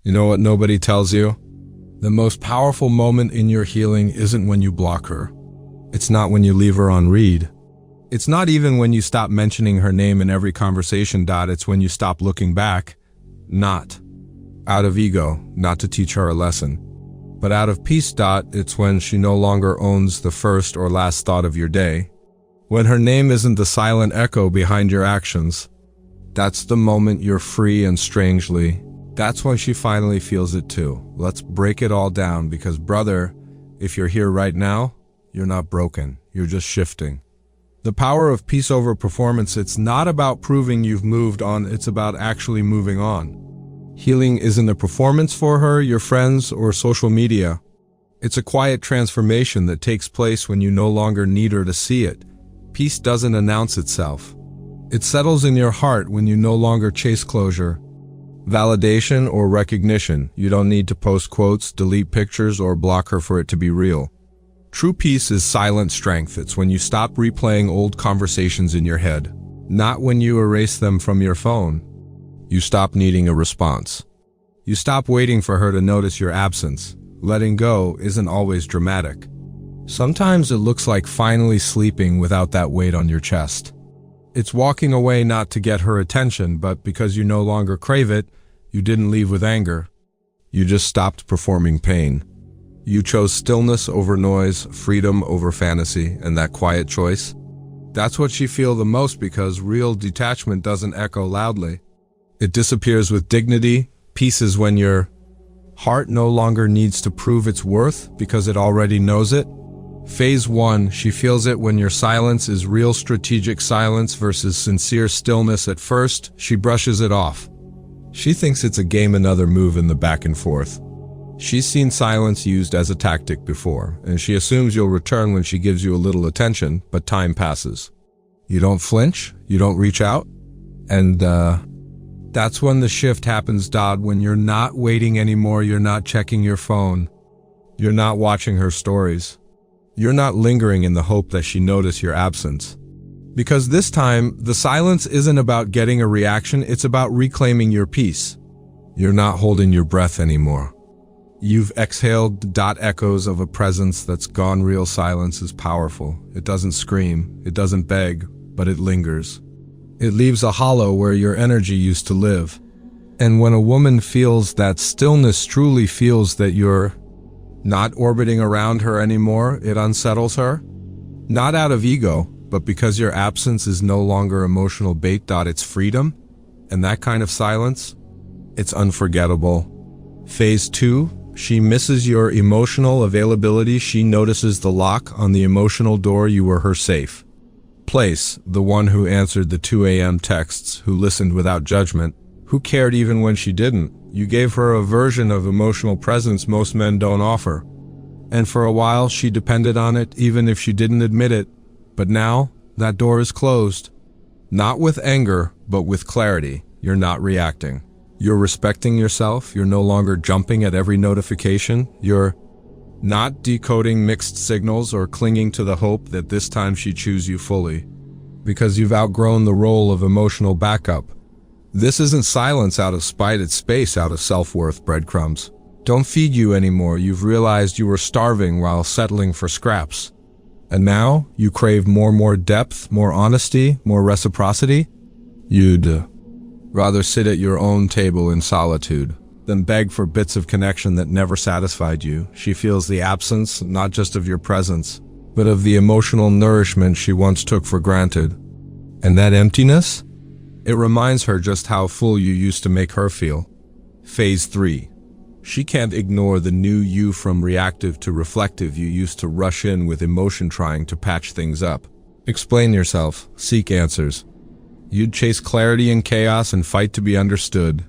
You know what nobody tells you? The most powerful moment in your healing isn't when you block her. It's not when you leave her on read. It's not even when you stop mentioning her name in every conversation. It's when you stop looking back. Not out of ego, not to teach her a lesson, but out of peace. It's when she no longer owns the first or last thought of your day. When her name isn't the silent echo behind your actions. That's the moment you're free, and strangely, that's when she finally feels it too. Let's break it all down, because brother, if you're here right now, you're not broken, you're just shifting. The power of peace over performance, it's not about proving you've moved on, it's about actually moving on. Healing isn't a performance for her, your friends, or social media. It's a quiet transformation that takes place when you no longer need her to see it. Peace doesn't announce itself. It settles in your heart when you no longer chase closure, validation, or recognition. You don't need to post quotes, delete pictures, or block her for it to be real. True peace is silent strength. It's when you stop replaying old conversations in your head, not when you erase them from your phone. You stop needing a response. You stop waiting for her to notice your absence. Letting go isn't always dramatic. Sometimes it looks like finally sleeping without that weight on your chest. It's walking away not to get her attention, but because you no longer crave it. You didn't leave with anger. You just stopped performing pain. You chose stillness over noise, freedom over fantasy, and that quiet choice, that's what she feels the most, because real detachment doesn't echo loudly. It disappears with dignity. Peace is when your heart no longer needs to prove its worth because it already knows it. Phase 1, she feels it when your silence is real strategic silence versus sincere stillness. At first, she brushes it off. She thinks it's a game, another move in the back and forth. She's seen silence used as a tactic before, and she assumes you'll return when she gives you a little attention, but time passes. You don't flinch, you don't reach out, and that's when the shift happens, when you're not waiting anymore, you're not checking your phone, you're not watching her stories. You're not lingering in the hope that she notice your absence. Because this time, the silence isn't about getting a reaction, it's about reclaiming your peace. You're not holding your breath anymore. You've exhaled. Echoes of a presence that's gone. Real silence is powerful. It doesn't scream, it doesn't beg, but it lingers. It leaves a hollow where your energy used to live. And when a woman feels that stillness, truly feels that you're not orbiting around her anymore, it unsettles her. Not out of ego, but because your absence is no longer emotional bait. It's freedom, and that kind of silence, it's unforgettable. Phase 2, she misses your emotional availability. She notices the lock on the emotional door. You were her safe place, the one who answered the 2 a.m. texts, who listened without judgment, who cared even when she didn't. You gave her a version of emotional presence most men don't offer. And for a while, she depended on it, even if she didn't admit it. But now, that door is closed. Not with anger, but with clarity. You're not reacting. You're respecting yourself. You're no longer jumping at every notification. You're not decoding mixed signals or clinging to the hope that this time she'd choose you fully. Because you've outgrown the role of emotional backup. This isn't silence out of spite, it's space out of self-worth. Breadcrumbs don't feed you anymore. You've realized you were starving while settling for scraps. And now you crave more depth, more honesty, more reciprocity. You'd rather sit at your own table in solitude than beg for bits of connection that never satisfied you. She feels the absence, not just of your presence, but of the emotional nourishment she once took for granted. And that emptiness? It reminds her just how full you used to make her feel. Phase 3. She can't ignore the new you. From reactive to reflective, you used to rush in with emotion, trying to patch things up. Explain yourself, seek answers. You'd chase clarity in chaos and fight to be understood.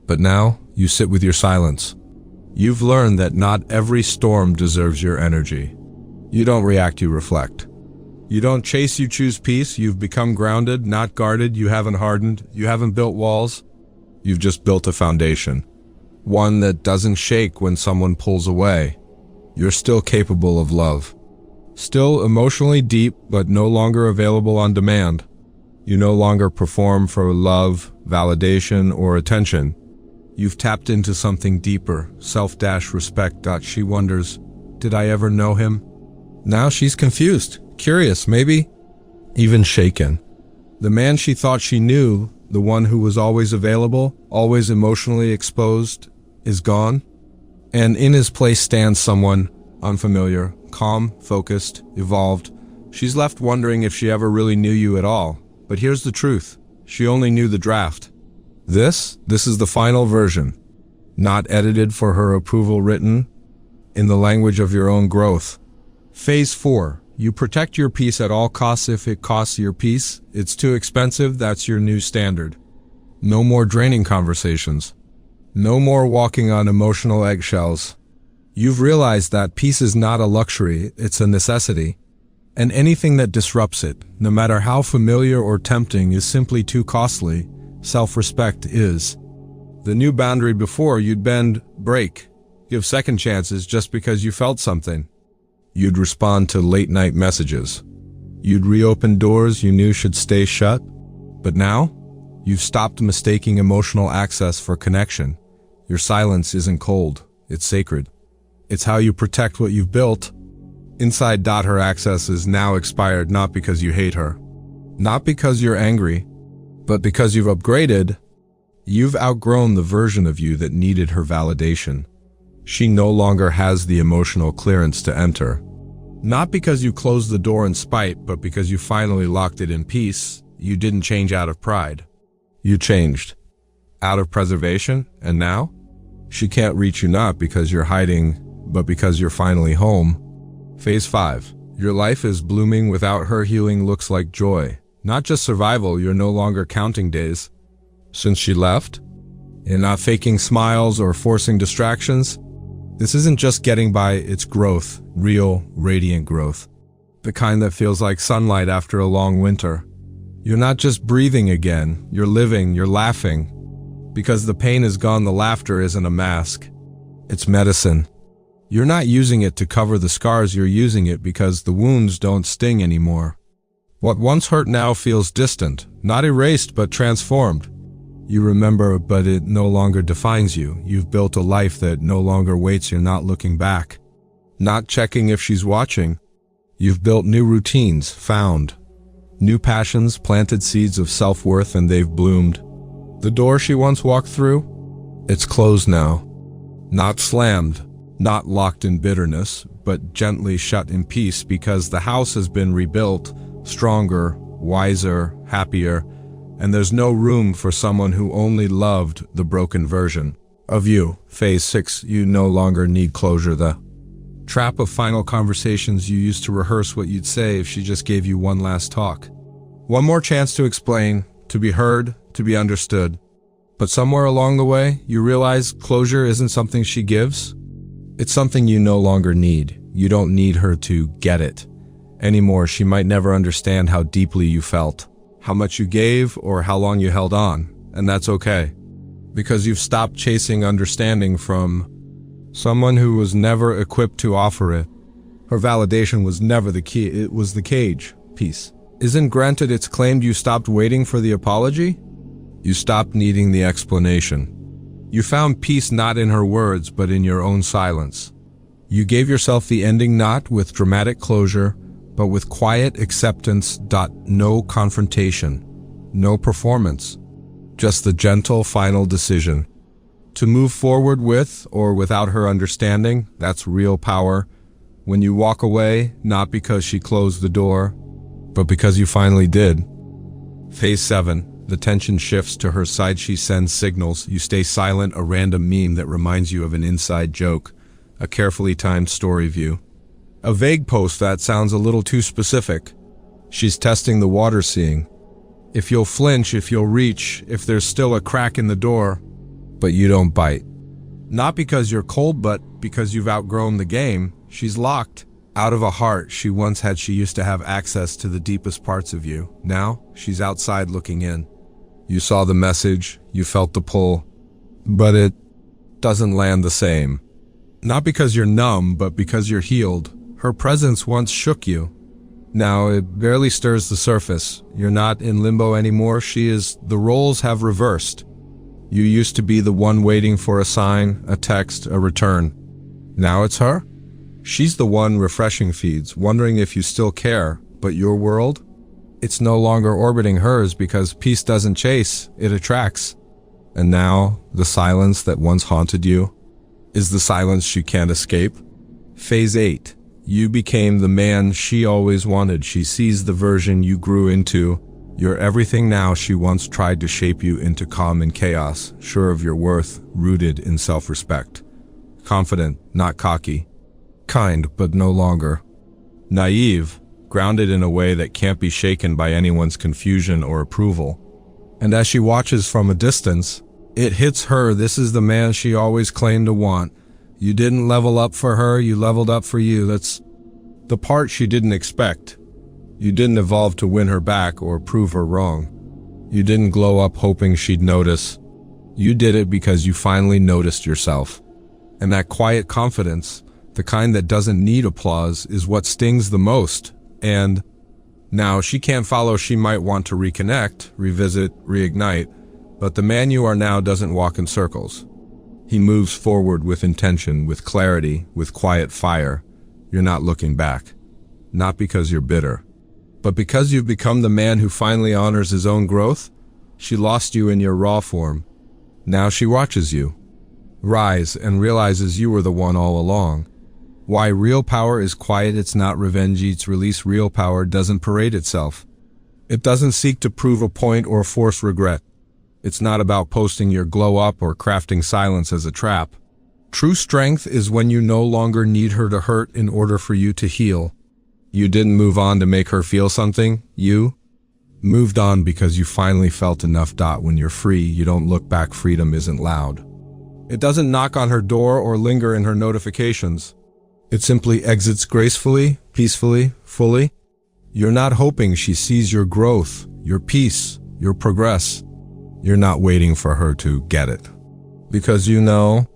But now, you sit with your silence. You've learned that not every storm deserves your energy. You don't react, you reflect. You don't chase, you choose peace. You've become grounded, not guarded. You haven't hardened. You haven't built walls. You've just built a foundation. One that doesn't shake when someone pulls away. You're still capable of love. Still emotionally deep, but no longer available on demand. You no longer perform for love, validation, or attention. You've tapped into something deeper, self-respect. She wonders, did I ever know him? Now she's confused, curious, maybe even shaken. The man she thought she knew, the one who was always available, always emotionally exposed, is gone. And in his place stands someone unfamiliar, calm, focused, evolved. She's left wondering if she ever really knew you at all. But here's the truth. She only knew the draft. This is the final version. Not edited for her approval, written in the language of your own growth. Phase 4. You protect your peace at all costs. If it costs your peace, it's too expensive. That's your new standard. No more draining conversations. No more walking on emotional eggshells. You've realized that peace is not a luxury, it's a necessity. And anything that disrupts it, no matter how familiar or tempting, is simply too costly. Self-respect is. The new boundary: before, you'd bend, break, give second chances just because you felt something. You'd respond to late-night messages. You'd reopen doors you knew should stay shut. But now, you've stopped mistaking emotional access for connection. Your silence isn't cold, it's sacred. It's how you protect what you've built. Inside. Her access is now expired, not because you hate her, not because you're angry, but because you've upgraded. You've outgrown the version of you that needed her validation. She no longer has the emotional clearance to enter. Not because you closed the door in spite, but because you finally locked it in peace. You didn't change out of pride. You changed out of preservation, and now she can't reach you, not because you're hiding, but because you're finally home. Phase 5. Your life is blooming without her. Healing looks like joy, not just survival. You're no longer counting days since she left. You're not faking smiles or forcing distractions. This isn't just getting by, it's growth, real, radiant growth. The kind that feels like sunlight after a long winter. You're not just breathing again, you're living, you're laughing. Because the pain is gone, the laughter isn't a mask. It's medicine. You're not using it to cover the scars, you're using it because the wounds don't sting anymore. What once hurt now feels distant, not erased but transformed. You remember, but it no longer defines you. You've built a life that no longer waits. You're not looking back, not checking if she's watching. You've built new routines, found new passions, planted seeds of self-worth, and they've bloomed. The door she once walked through, it's closed now. Not slammed, not locked in bitterness, but gently shut in peace, because the house has been rebuilt, stronger, wiser, happier. And there's no room for someone who only loved the broken version of you. Phase 6. You no longer need closure. The trap of final conversations. You used to rehearse what you'd say if she just gave you one last talk. One more chance to explain, to be heard, to be understood. But somewhere along the way, you realize closure isn't something she gives. It's something you no longer need. You don't need her to get it anymore. She might never understand how deeply you felt, how much you gave, or how long you held on, and that's okay. Because you've stopped chasing understanding from someone who was never equipped to offer it. Her validation was never the key, it was the cage. Peace isn't granted, it's claimed. You stopped waiting for the apology. You stopped needing the explanation. You found peace not in her words, but in your own silence. You gave yourself the ending, not with dramatic closure, but with quiet acceptance. No confrontation, no performance, just the gentle final decision. To move forward with or without her understanding, that's real power. When you walk away, not because she closed the door, but because you finally did. Phase 7. The tension shifts to her side. She sends signals. You stay silent, a random meme that reminds you of an inside joke, a carefully timed story view. A vague post that sounds a little too specific. She's testing the water, seeing if you'll flinch, if you'll reach, if there's still a crack in the door. But you don't bite. Not because you're cold, but because you've outgrown the game. She's locked out of a heart she once had. She used to have access to the deepest parts of you. Now, she's outside looking in. You saw the message, you felt the pull, but it doesn't land the same. Not because you're numb, but because you're healed. Her presence once shook you. Now it barely stirs the surface. You're not in limbo anymore. She is. The roles have reversed. You used to be the one waiting for a sign, a text, a return. Now it's her? She's the one refreshing feeds, wondering if you still care, but your world? It's no longer orbiting hers because peace doesn't chase, it attracts. And now, the silence that once haunted you is the silence she can't escape. Phase 8. You became the man she always wanted. She sees the version you grew into. You're everything now she once tried to shape you into, calm in chaos, sure of your worth, rooted in self-respect. Confident, not cocky. Kind, but no longer. Naive, grounded in a way that can't be shaken by anyone's confusion or approval. And as she watches from a distance, it hits her, this is the man she always claimed to want. You didn't level up for her, you leveled up for you. That's the part she didn't expect. You didn't evolve to win her back or prove her wrong. You didn't glow up hoping she'd notice. You did it because you finally noticed yourself. And that quiet confidence, the kind that doesn't need applause, is what stings the most. And now she can't follow. She might want to reconnect, revisit, reignite, but the man you are now doesn't walk in circles. He moves forward with intention, with clarity, with quiet fire. You're not looking back. Not because you're bitter, but because you've become the man who finally honors his own growth. She lost you in your raw form. Now she watches you rise and realizes you were the one all along. Why real power is quiet, it's not revenge, it's release. Real power doesn't parade itself. It doesn't seek to prove a point or force regret. It's not about posting your glow up or crafting silence as a trap. True strength is when you no longer need her to hurt in order for you to heal. You didn't move on to make her feel something. You moved on because you finally felt enough. When you're free, you don't look back. Freedom isn't loud. It doesn't knock on her door or linger in her notifications. It simply exits gracefully, peacefully, fully. You're not hoping she sees your growth, your peace, your progress. You're not waiting for her to get it. Because you no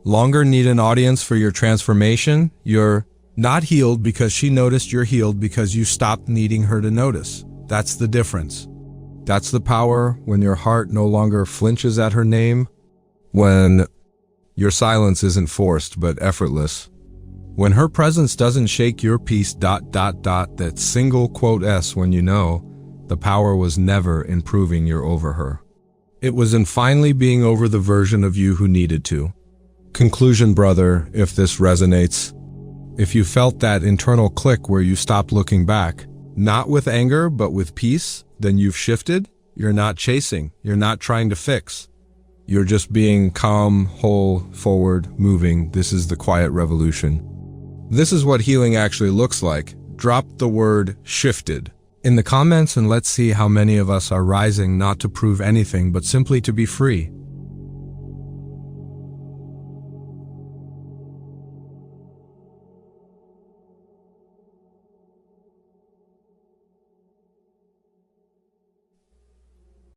longer need an audience for your transformation. You're not healed because she noticed. You're healed because you stopped needing her to notice. That's the difference. That's the power when your heart no longer flinches at her name. When your silence isn't forced but effortless. When her presence doesn't shake your peace. That single quote S when you know the power was never in proving you're over her. It was in finally being over the version of you who needed to. Conclusion, brother, if this resonates. If you felt that internal click where you stopped looking back, not with anger but with peace, then you've shifted. You're not chasing. You're not trying to fix. You're just being calm, whole, forward, moving. This is the quiet revolution. This is what healing actually looks like. Drop the word shifted in the comments and let's see how many of us are rising not to prove anything but simply to be free.